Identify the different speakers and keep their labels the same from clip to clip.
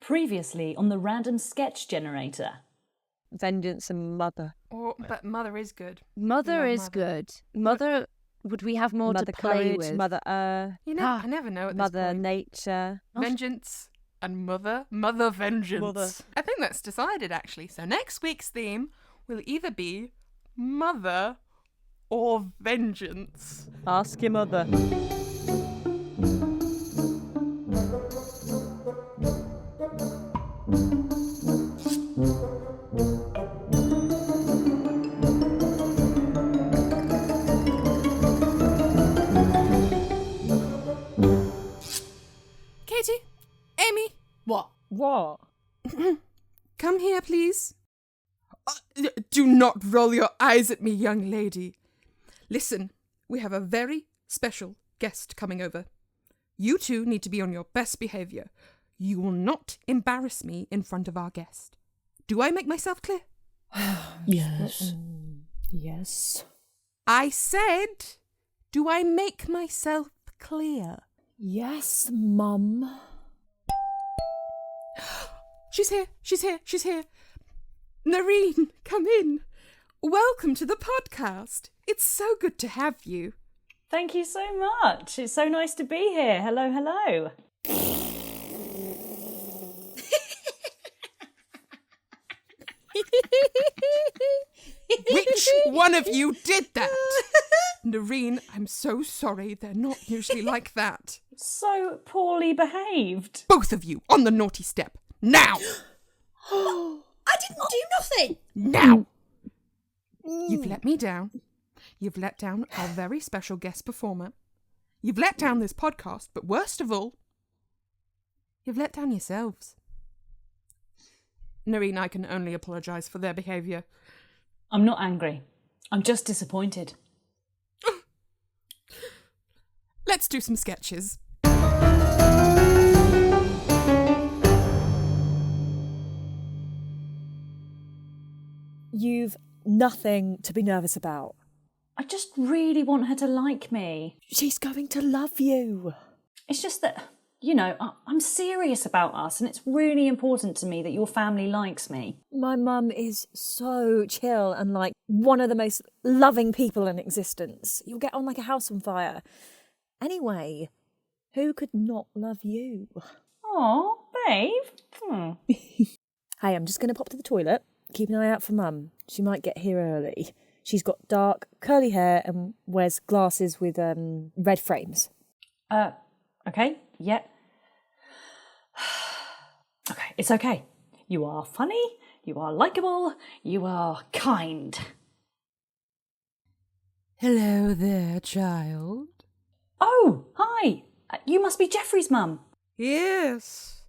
Speaker 1: Previously on the random sketch generator.
Speaker 2: Vengeance and Mother.
Speaker 3: But Mother is good.
Speaker 4: Mother is
Speaker 3: Mother.
Speaker 4: good. Mother, would we have more
Speaker 2: Mother
Speaker 4: to play
Speaker 2: Courage,
Speaker 4: with?
Speaker 2: Mother
Speaker 3: I never know at this
Speaker 2: Mother
Speaker 3: point.
Speaker 2: Nature.
Speaker 3: Vengeance and Mother Vengeance.
Speaker 2: Mother.
Speaker 3: I think that's decided, actually. So next week's theme will either be Mother or Vengeance.
Speaker 2: Ask your mother.
Speaker 3: Katie, Amy,
Speaker 2: What?
Speaker 3: come here, please. Do not roll your eyes at me, young lady. Listen, we have a very special guest coming over. You two need to be on your best behaviour. You will not embarrass me in front of our guest. Do I make myself clear?
Speaker 1: Yes. Yes.
Speaker 3: I said, do I make myself clear?
Speaker 1: Yes, Mum.
Speaker 3: She's here. Noreen, come in. Welcome to the podcast. It's so good to have you.
Speaker 1: Thank you so much. It's so nice to be here. Hello, hello.
Speaker 3: Which one of you did that? Noreen, I'm so sorry. They're not usually like that.
Speaker 1: So poorly behaved.
Speaker 3: Both of you on the naughty step. Now!
Speaker 5: I didn't do nothing.
Speaker 3: Now! You've let me down. You've let down our very special guest performer. You've let down this podcast, but worst of all, you've let down yourselves. Noreen, I can only apologise for their behaviour.
Speaker 1: I'm not angry. I'm just disappointed.
Speaker 3: Let's do some sketches.
Speaker 4: You've nothing to be nervous about.
Speaker 1: I just really want her to like me.
Speaker 4: She's going to love you.
Speaker 1: It's just that, I'm serious about us, and it's really important to me that your family likes me.
Speaker 4: My mum is so chill and like one of the most loving people in existence. You'll get on like a house on fire. Anyway, who could not love you?
Speaker 1: Aw, babe.
Speaker 4: Hey, I'm just going to pop to the toilet. Keep an eye out for Mum. She might get here early. She's got dark, curly hair and wears glasses with red frames.
Speaker 1: Okay, yeah. Okay, it's okay. You are funny, you are likeable, you are kind.
Speaker 3: Hello there, child.
Speaker 1: Oh, hi. You must be Jeffrey's mum.
Speaker 3: Yes,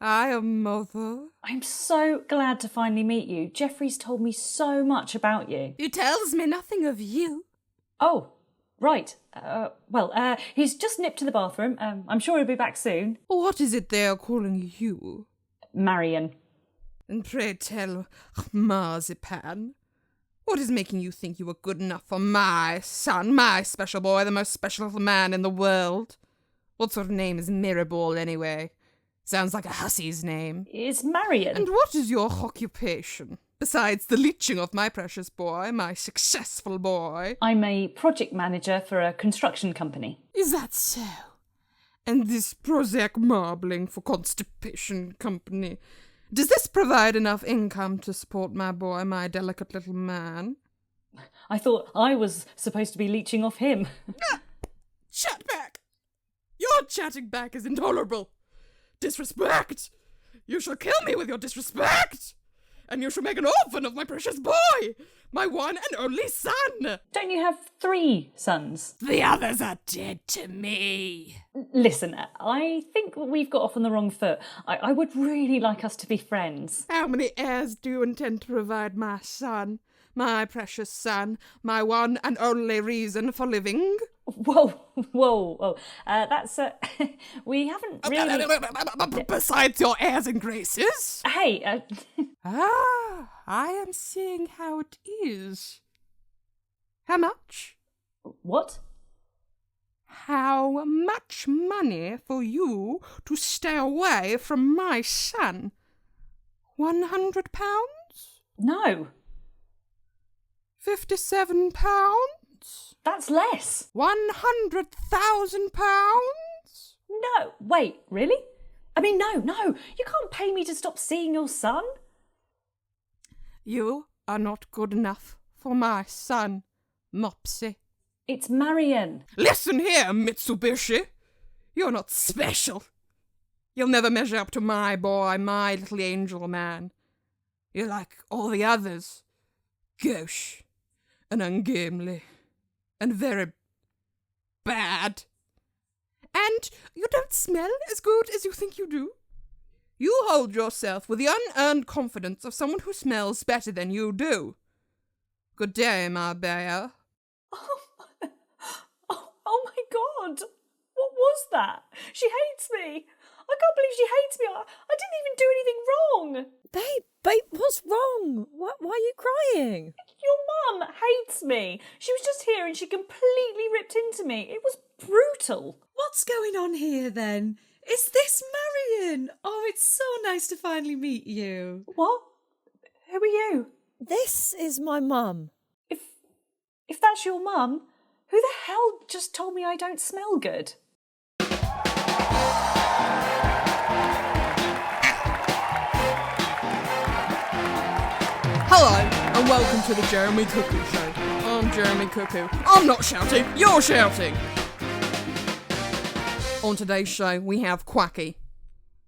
Speaker 3: I am Mother.
Speaker 1: I'm so glad to finally meet you. Jeffrey's told me so much about you.
Speaker 3: He tells me nothing of you.
Speaker 1: Oh, right. He's just nipped to the bathroom. I'm sure he'll be back soon.
Speaker 3: What is it they are calling you?
Speaker 1: Marion.
Speaker 3: And pray tell, Marzipan, what is making you think you are good enough for my son, my special boy, the most special man in the world? What sort of name is Mirrorball, anyway? Sounds like a hussy's name.
Speaker 1: It's Marion.
Speaker 3: And what is your occupation? Besides the leeching of my precious boy, my successful boy.
Speaker 1: I'm a project manager for a construction company.
Speaker 3: Is that so? And this Prozac marbling for constipation company, does this provide enough income to support my boy, my delicate little man?
Speaker 1: I thought I was supposed to be leeching off him.
Speaker 3: Chat back! Your chatting back is intolerable. Disrespect! You shall kill me with your disrespect! And you shall make an orphan of my precious boy! My one and only son!
Speaker 1: Don't you have 3 sons?
Speaker 3: The others are dead to me.
Speaker 1: Listen, I think we've got off on the wrong foot. I would really like us to be friends.
Speaker 3: How many heirs do you intend to provide my son? My precious son, my one and only reason for living?
Speaker 1: Whoa. That's, we haven't really...
Speaker 3: Besides your airs and graces?
Speaker 1: Hey,
Speaker 3: Ah, I am seeing how it is. How much?
Speaker 1: What?
Speaker 3: How much money for you to stay away from my son? £100?
Speaker 1: No,
Speaker 3: £57?
Speaker 1: that's less.
Speaker 3: £100,000?
Speaker 1: No, wait, really? I mean, no, you can't pay me to stop seeing your son.
Speaker 3: You are not good enough for my son, Mopsy.
Speaker 1: It's Marion.
Speaker 3: Listen here, Mitsubishi. You're not special. You'll never measure up to my boy, my little angel man. You're like all the others. Gauche and ungainly and very bad. And you don't smell as good as you think you do. You hold yourself with the unearned confidence of someone who smells better than you do. Good day, my bear.
Speaker 1: Oh my God. What was that? She hates me. I can't believe she hates me. I didn't even do anything wrong.
Speaker 4: Babe, what's wrong? Why are you crying?
Speaker 1: Your mum hates me. She was just here and she completely ripped into me. It was brutal.
Speaker 5: What's going on here then? Is this Marion? Oh, it's so nice to finally meet you.
Speaker 1: What? Who are you?
Speaker 4: This is my mum.
Speaker 1: If that's your mum, who the hell just told me I don't smell good?
Speaker 3: Hello, and welcome to the Jeremy Cuckoo Show. I'm Jeremy Cuckoo. I'm not shouting, you're shouting! On today's show, we have Quacky.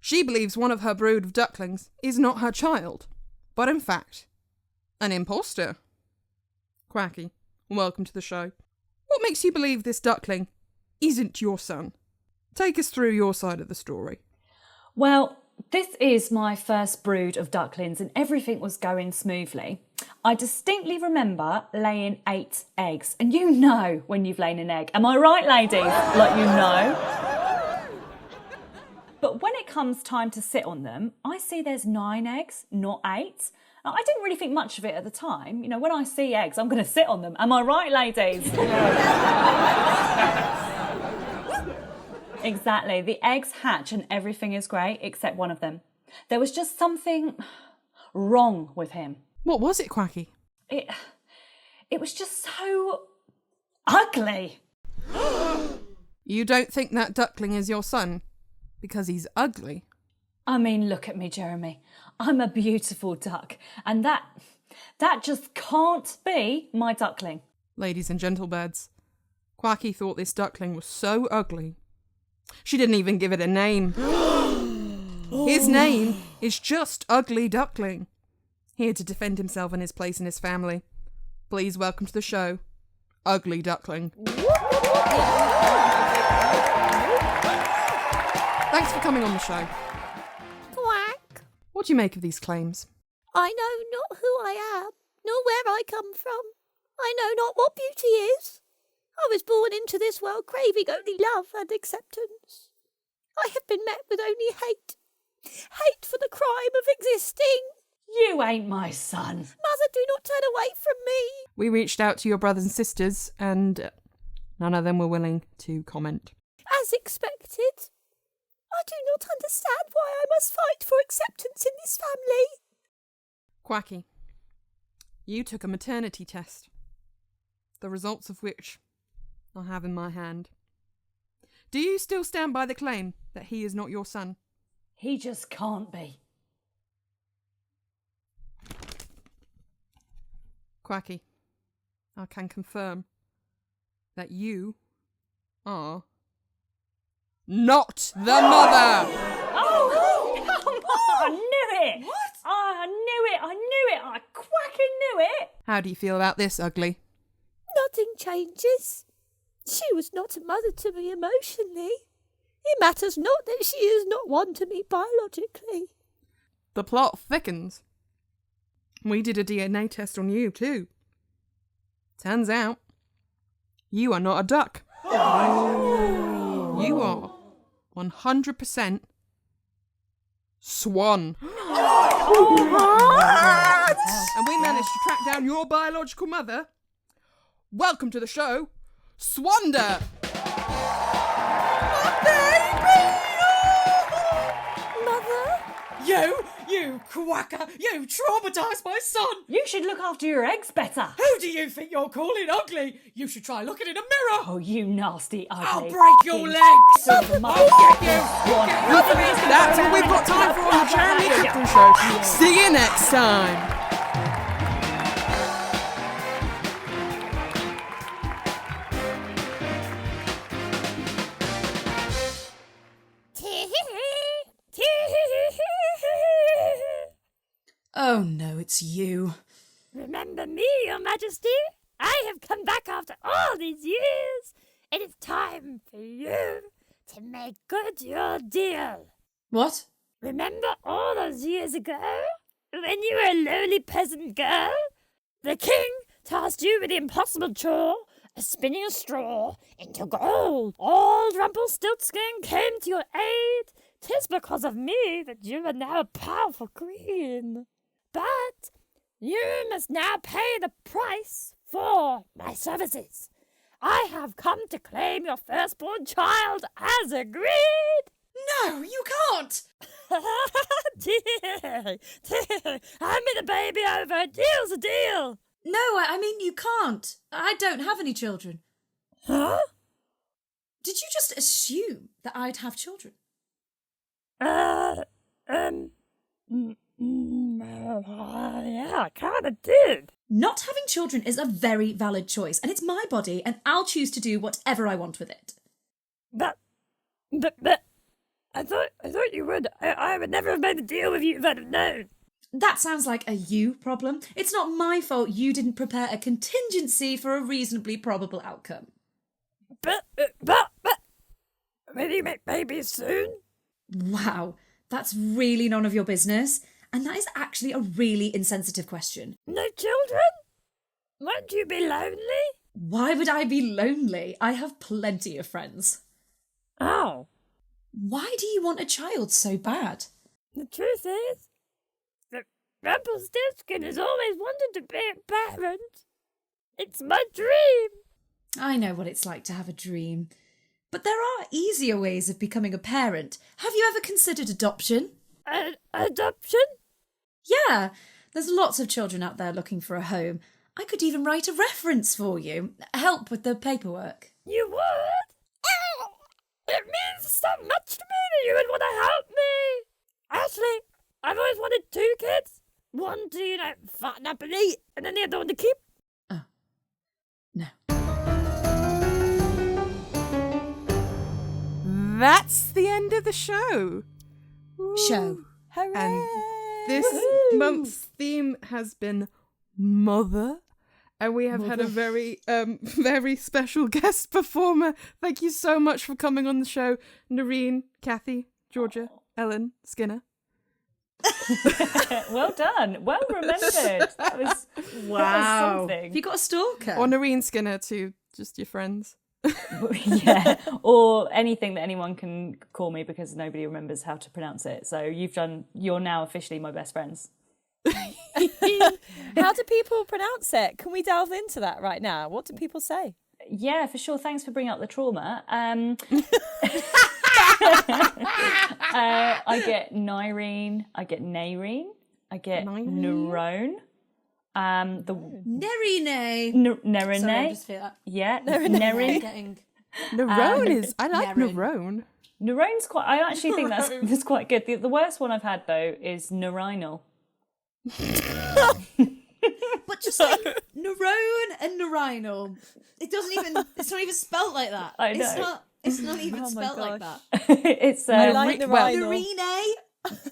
Speaker 3: She believes one of her brood of ducklings is not her child, but in fact, an imposter. Quacky, welcome to the show. What makes you believe this duckling isn't your son? Take us through your side of the story.
Speaker 1: Well, this is my first brood of ducklings and everything was going smoothly. I distinctly remember laying 8 eggs. And you know when you've laid an egg. Am I right, ladies? Like you know. But when it comes time to sit on them, I see there's 9 eggs, not 8. Now, I didn't really think much of it at the time. You know, when I see eggs, I'm going to sit on them. Am I right, ladies? Exactly. The eggs hatch and everything is great except one of them. There was just something wrong with him.
Speaker 3: What was it, Quacky?
Speaker 1: It was just so ugly.
Speaker 3: You don't think that duckling is your son because he's ugly?
Speaker 1: I mean, look at me, Jeremy. I'm a beautiful duck, and that just can't be my duckling.
Speaker 3: Ladies and gentlebirds, Quacky thought this duckling was so ugly. She didn't even give it a name. His name is just Ugly Duckling. Here to defend himself and his place in his family. Please welcome to the show, Ugly Duckling. Thanks for coming on the show.
Speaker 4: Quack.
Speaker 3: What do you make of these claims?
Speaker 4: I know not who I am, nor where I come from. I know not what beauty is. I was born into this world craving only love and acceptance. I have been met with only hate. Hate for the crime of existing.
Speaker 1: You ain't my son.
Speaker 4: Mother, do not turn away from me.
Speaker 3: We reached out to your brothers and sisters, and none of them were willing to comment.
Speaker 4: As expected. I do not understand why I must fight for acceptance in this family.
Speaker 3: Quacky, you took a maternity test, the results of which I have in my hand. Do you still stand by the claim that he is not your son?
Speaker 1: He just can't be.
Speaker 3: Quacky, I can confirm that you are not the mother!
Speaker 1: Oh, come on! I knew it!
Speaker 5: What?
Speaker 1: I knew it! I quacking knew it!
Speaker 3: How do you feel about this, Ugly?
Speaker 4: Nothing changes. She was not a mother to me emotionally. It matters not that she is not one to me biologically.
Speaker 3: The plot thickens. We did a DNA test on you, too. Turns out, you are not a duck. You are 100% swan. And we managed to track down your biological mother. Welcome to the show, Swanda!
Speaker 4: Mother?
Speaker 5: You quacker! You traumatised my son!
Speaker 1: You should look after your eggs better.
Speaker 5: Who do you think you're calling ugly? You should try looking in a mirror!
Speaker 1: Oh, you nasty,
Speaker 5: I'll
Speaker 1: ugly.
Speaker 5: break your legs!
Speaker 1: Silver
Speaker 5: I'll get you!
Speaker 1: One.
Speaker 3: That's all we've got time for on the Jeremy Clifton Show. See you next time.
Speaker 5: Oh no, it's you.
Speaker 4: Remember me, Your Majesty? I have come back after all these years. It is time for you to make good your deal.
Speaker 5: What?
Speaker 4: Remember all those years ago, when you were a lowly peasant girl? The king tasked you with the impossible chore of spinning a straw into gold. Old Rumpelstiltskin came to your aid. 'Tis because of me that you are now a powerful queen. But you must now pay the price for my services. I have come to claim your firstborn child as agreed.
Speaker 5: No, you can't!
Speaker 4: Dear, hand me the baby over. A deal's a deal.
Speaker 5: No, I mean you can't. I don't have any children.
Speaker 4: Huh?
Speaker 5: Did you just assume that I'd have children?
Speaker 4: Yeah, I kind of did.
Speaker 5: Not having children is a very valid choice, and it's my body, and I'll choose to do whatever I want with it.
Speaker 4: But, I thought you would. I would never have made the deal with you if I'd have known.
Speaker 5: That sounds like a you problem. It's not my fault you didn't prepare a contingency for a reasonably probable outcome.
Speaker 4: But, will you make babies soon?
Speaker 5: Wow, that's really none of your business. And that is actually a really insensitive question.
Speaker 4: No children? Won't you be lonely?
Speaker 5: Why would I be lonely? I have plenty of friends.
Speaker 4: Oh.
Speaker 5: Why do you want a child so bad?
Speaker 4: The truth is that Rumpelstiltskin has always wanted to be a parent. It's my dream.
Speaker 5: I know what it's like to have a dream. But there are easier ways of becoming a parent. Have you ever considered adoption?
Speaker 4: Adoption?
Speaker 5: Yeah, there's lots of children out there looking for a home. I could even write a reference for you. Help with the paperwork.
Speaker 4: You would? Oh, it means so much to me that you would want to help me. Actually, I've always wanted 2 kids. One to, fatten up and eat, and then the other one to keep.
Speaker 5: Oh. No.
Speaker 3: That's the end of the show.
Speaker 5: Show.
Speaker 2: Hooray!
Speaker 3: And this month's theme has been Mother. And we have had a very, very special guest performer. Thank you so much for coming on the show. Noreen, Kathy, Georgia, Ellen, Skinner.
Speaker 1: Well done. Well remembered. That was something.
Speaker 5: Have you got a stalker?
Speaker 3: Or Noreen Skinner to just your friends.
Speaker 1: Yeah, or anything that anyone can call me because nobody remembers how to pronounce it. So you're now officially my best friends.
Speaker 2: How do people pronounce it? Can we delve into that right now? What do people say?
Speaker 1: Yeah, for sure. Thanks for bringing up the trauma. I get Nyrene, I get Nairene, I get Nerone.
Speaker 5: Nerine.
Speaker 1: Nerine.
Speaker 5: Sorry, I just feel that.
Speaker 1: Yeah,
Speaker 5: Nerine.
Speaker 1: Nerine.
Speaker 3: Nerone is... I like Nerone.
Speaker 1: Nerone's quite... I actually think that's quite good. The worst one I've had, though, is Nerynal.
Speaker 5: But just like Nerone and Nerinal. It's not even spelt like that.
Speaker 1: I know.
Speaker 5: It's not even spelt like that.
Speaker 1: It's
Speaker 2: I like the
Speaker 5: Nerine.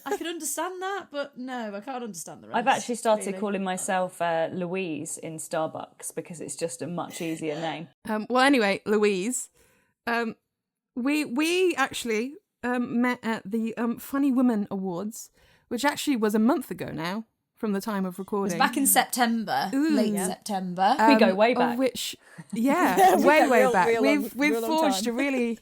Speaker 5: I can understand that, but no, I can't understand the rest.
Speaker 1: I've actually started
Speaker 5: really.
Speaker 1: calling myself Louise in Starbucks because it's just a much easier name.
Speaker 3: Well, anyway, Louise, we actually met at the Funny Women Awards, which actually was a month ago now from the time of
Speaker 5: It
Speaker 3: recording.
Speaker 5: was back in September, late September.
Speaker 1: We go way back.
Speaker 3: Of which, way back. We've
Speaker 2: real long
Speaker 3: forged
Speaker 2: time.
Speaker 3: a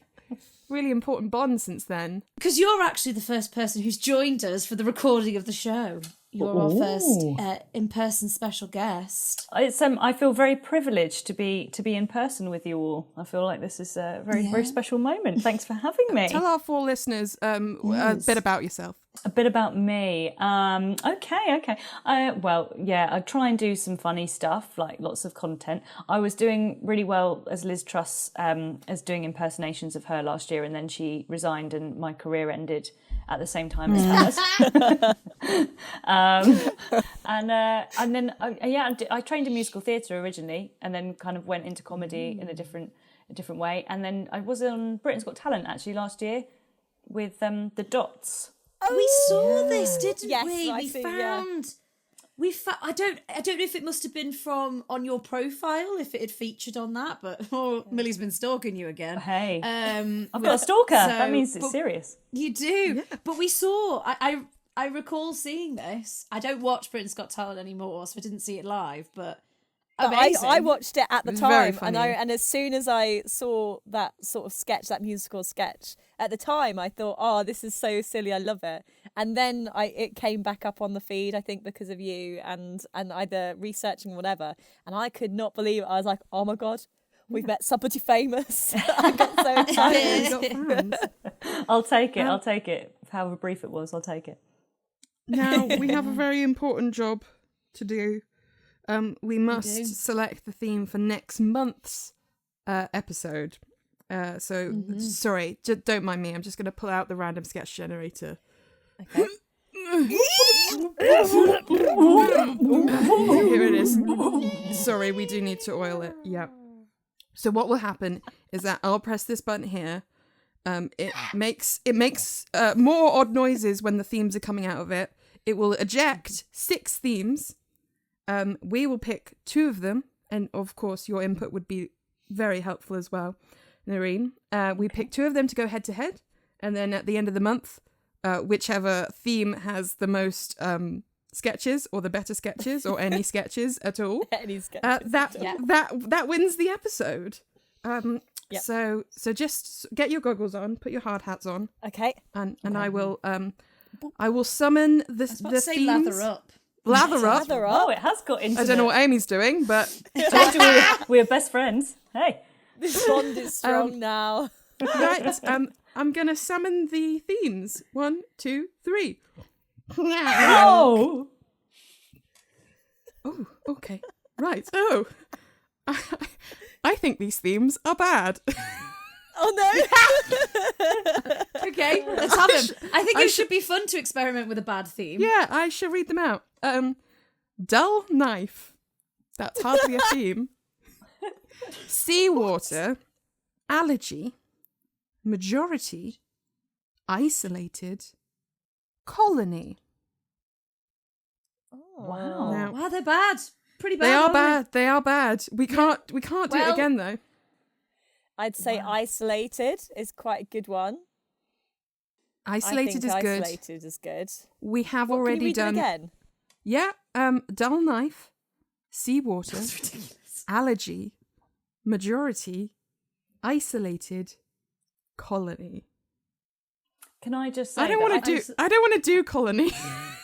Speaker 3: really important bond since then.
Speaker 5: Because you're actually the first person who's joined us for the recording of the show. You're our first in-person special guest.
Speaker 1: It's I feel very privileged to be in person with you all. I feel like this is a very special moment. Thanks for having me.
Speaker 3: Tell our 4 listeners a bit about yourself.
Speaker 1: A bit about me. Okay. I try and do some funny stuff, like lots of content. I was doing really well as Liz Truss, as doing impersonations of her last year, and then she resigned and my career ended at the same time as hers. And then I trained in musical theatre originally, and then kind of went into comedy in a different way. And then I was on Britain's Got Talent actually last year with the Dots.
Speaker 5: We saw this, didn't
Speaker 2: Yes,
Speaker 5: we?
Speaker 2: I see, yeah.
Speaker 5: I don't know if it must have been from on your profile, if it had featured on that, but Millie's been stalking you again.
Speaker 1: Hey, I've got a stalker. That means it's serious.
Speaker 5: You do, but we saw. I recall seeing this. I don't watch Britain's Got Talent anymore, so I didn't see it live. But amazing.
Speaker 2: I watched it at the
Speaker 3: It was very
Speaker 2: time,
Speaker 3: funny.
Speaker 2: and as soon as I saw that sort of sketch, that musical sketch, at the time I thought, oh, this is so silly, I love it. And then it came back up on the feed, I think because of you and either researching or whatever, and I could not believe it. I was like, oh my god, we've met somebody famous. I got so excited.
Speaker 3: Got fans.
Speaker 1: I'll take it. However brief it was, I'll take it.
Speaker 3: Now, we have a very important job to do. We must select the theme for next month's episode. Sorry, don't mind me. I'm just going to pull out the random sketch generator.
Speaker 2: Okay.
Speaker 3: Here it is. Sorry, we do need to oil it. Yeah. So what will happen is that I'll press this button here. It makes more odd noises when the themes are coming out of it. It will eject 6 themes. We will pick 2 of them, and of course your input would be very helpful as well, Noreen. We pick 2 of them to go head to head, and then at the end of the month, whichever theme has the most sketches or the better sketches or any sketches at all,
Speaker 2: Any sketches.
Speaker 3: that wins the episode.
Speaker 2: Yep.
Speaker 3: So just get your goggles on, put your hard hats on,
Speaker 2: Okay.
Speaker 3: and I will summon the themes.
Speaker 5: lather up.
Speaker 3: Lather up.
Speaker 2: Lather
Speaker 1: Oh,
Speaker 2: up.
Speaker 1: it has got into
Speaker 3: I don't know what Amy's doing, but
Speaker 1: Told you we're best friends. Hey.
Speaker 2: This bond is strong now.
Speaker 3: right. I'm gonna summon the themes. 1, 2, 3.
Speaker 1: Oh.
Speaker 3: Oh, okay. Right. Oh, I think these themes are bad.
Speaker 2: Oh no.
Speaker 5: Okay, let's have him. I think it should be fun to experiment with a bad theme.
Speaker 3: Yeah, I shall read them out. Dull knife. That's hardly a theme. Seawater. Allergy. Majority. Isolated. Colony.
Speaker 1: Wow.
Speaker 3: Now,
Speaker 5: Wow, they're bad. Pretty bad.
Speaker 3: they are
Speaker 5: aren't
Speaker 3: bad. They are bad. We can't do it
Speaker 5: Well-
Speaker 3: again though.
Speaker 2: I'd say isolated is quite a good one.
Speaker 3: Isolated
Speaker 2: I
Speaker 3: is
Speaker 2: think
Speaker 3: good.
Speaker 2: Isolated is good.
Speaker 3: We have
Speaker 2: What,
Speaker 3: already
Speaker 2: can you read
Speaker 3: done.
Speaker 2: it again?
Speaker 3: Yeah. Dull knife. Seawater. Allergy. Majority. Isolated. Colony.
Speaker 1: Can I just say
Speaker 3: I don't
Speaker 1: that
Speaker 3: want to do colony.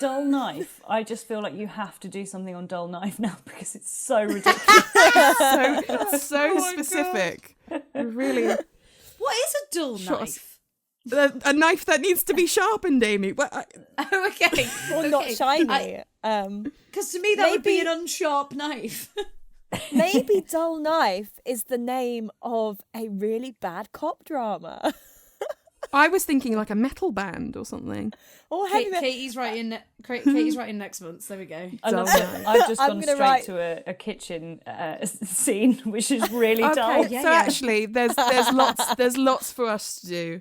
Speaker 1: Dull Knife. I just feel like you have to do something on Dull Knife now because it's so ridiculous.
Speaker 3: so specific. Really,
Speaker 5: What is a dull
Speaker 3: Shot us.
Speaker 5: knife?
Speaker 3: a knife that needs to be sharpened, Amy.
Speaker 5: Oh, okay.
Speaker 2: Or not shiny.
Speaker 5: Because to me, that would be an
Speaker 2: Maybe-
Speaker 5: unsharp knife.
Speaker 2: Maybe Dull Knife is the name of a really bad cop drama.
Speaker 3: I was thinking like a metal band or something.
Speaker 2: Or heavy metal.
Speaker 5: Katie's writing. Katie's writing next month. There we go.
Speaker 1: I love
Speaker 3: Dull
Speaker 1: it.
Speaker 3: Knife.
Speaker 1: I've just
Speaker 2: I'm
Speaker 1: gone
Speaker 2: gonna
Speaker 1: straight
Speaker 2: write-
Speaker 1: to a kitchen scene, which is really dull.
Speaker 3: Okay, so actually, there's lots for us to do.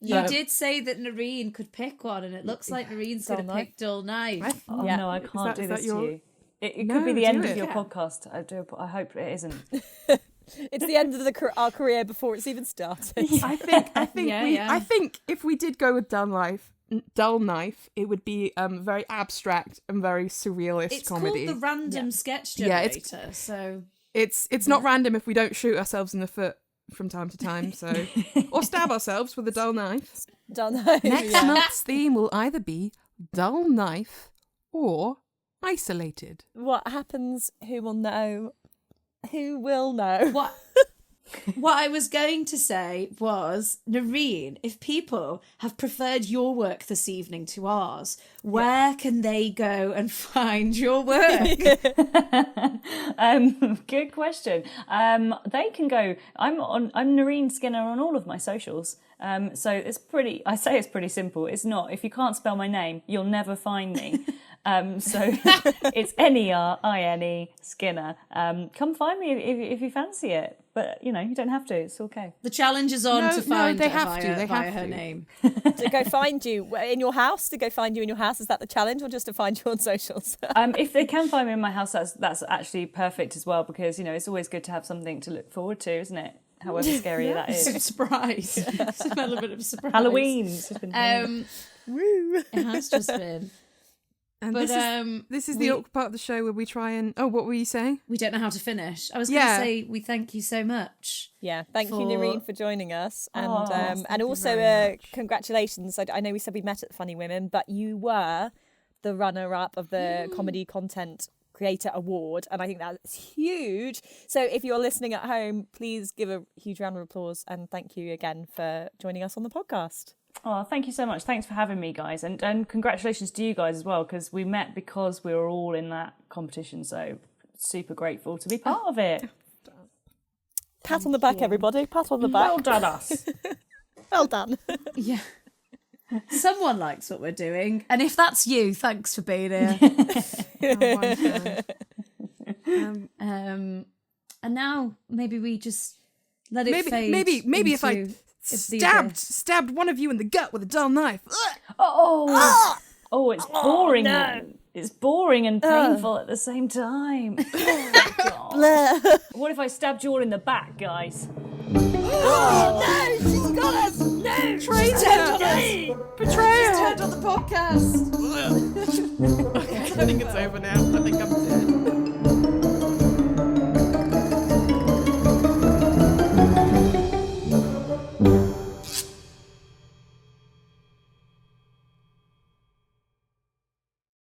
Speaker 5: You did say that Noreen could pick one, and it looks like Noreen's going to
Speaker 2: Dull knife.
Speaker 5: pick dull knife.
Speaker 1: Oh
Speaker 2: Yeah.
Speaker 1: no, I can't do
Speaker 3: is that
Speaker 1: this
Speaker 3: your-
Speaker 1: to you. It
Speaker 3: No,
Speaker 1: could be the
Speaker 3: do
Speaker 1: end
Speaker 3: it.
Speaker 1: of your
Speaker 5: Yeah.
Speaker 1: podcast. I hope it isn't.
Speaker 2: It's the end of our career before it's even started.
Speaker 3: I think
Speaker 5: Yeah.
Speaker 3: I think if we did go with Dull Knife, it would be very abstract and very surrealist
Speaker 5: It's
Speaker 3: comedy.
Speaker 5: called the random sketch
Speaker 3: Yeah,
Speaker 5: generator. So
Speaker 3: It's not random if we don't shoot ourselves in the foot from time to time, so or stab ourselves with a dull knife.
Speaker 2: Dull Knife.
Speaker 3: Next
Speaker 2: yeah.
Speaker 3: month's theme will either be Dull Knife or isolated.
Speaker 2: What happens? Who will know? Who will know?
Speaker 5: What I was going to say was, Noreen, if people have preferred your work this evening to ours, where can they go and find your work?
Speaker 1: Good question. They can go. I'm Noreen Skinner on all of my socials. So it's pretty. I say it's pretty simple. It's not. If you can't spell my name, you'll never find me. So it's Nerne Skinner. Come find me if you fancy it. But you don't have to. It's okay.
Speaker 5: The challenge is on to find
Speaker 3: they
Speaker 5: her
Speaker 3: have to. They
Speaker 5: via
Speaker 3: have
Speaker 5: her
Speaker 3: to.
Speaker 5: name.
Speaker 2: To go find you in your house? To go find you in your house? Is that the challenge, or just to find you on socials?
Speaker 1: If they can find me in my house, that's actually perfect as well, because it's always good to have something to look forward to, isn't it? However scary that is.
Speaker 5: Surprise. Some element of surprise.
Speaker 1: Halloween.
Speaker 5: It has just been.
Speaker 3: And
Speaker 5: But,
Speaker 3: this is the awkward part of the show where we try and... Oh, what were you saying?
Speaker 5: We don't know how to finish. I was going to say we thank you so much.
Speaker 2: Yeah, thank you, Noreen, for joining us, and
Speaker 3: thank you
Speaker 2: also
Speaker 3: very much.
Speaker 2: congratulations. I know we said we met at Funny Women, but you were the runner-up of the Comedy Content Creator Award, and I think that's huge. So if you're listening at home, please give a huge round of applause, and thank you again for joining us on the podcast.
Speaker 1: Oh, thank you so much. Thanks for having me, guys. And congratulations to you guys as well, because we met because we were all in that competition. So super grateful to be part of it.
Speaker 2: Pat on the back, everybody. Pat on the back.
Speaker 1: Well done, us.
Speaker 2: Well done.
Speaker 5: Yeah. Someone likes what we're doing. And if that's you, thanks for being here. And now maybe we just let it fade.
Speaker 3: Maybe if I
Speaker 5: into
Speaker 3: stabbed one of you in the gut with a dull knife.
Speaker 1: Oh, it's boring. It's boring and painful at the same time. What if I stabbed you all in the back, guys?
Speaker 4: No, she's got us! No!
Speaker 3: Betrayal!
Speaker 5: turned on the podcast.
Speaker 3: I think it's over now. I think I'm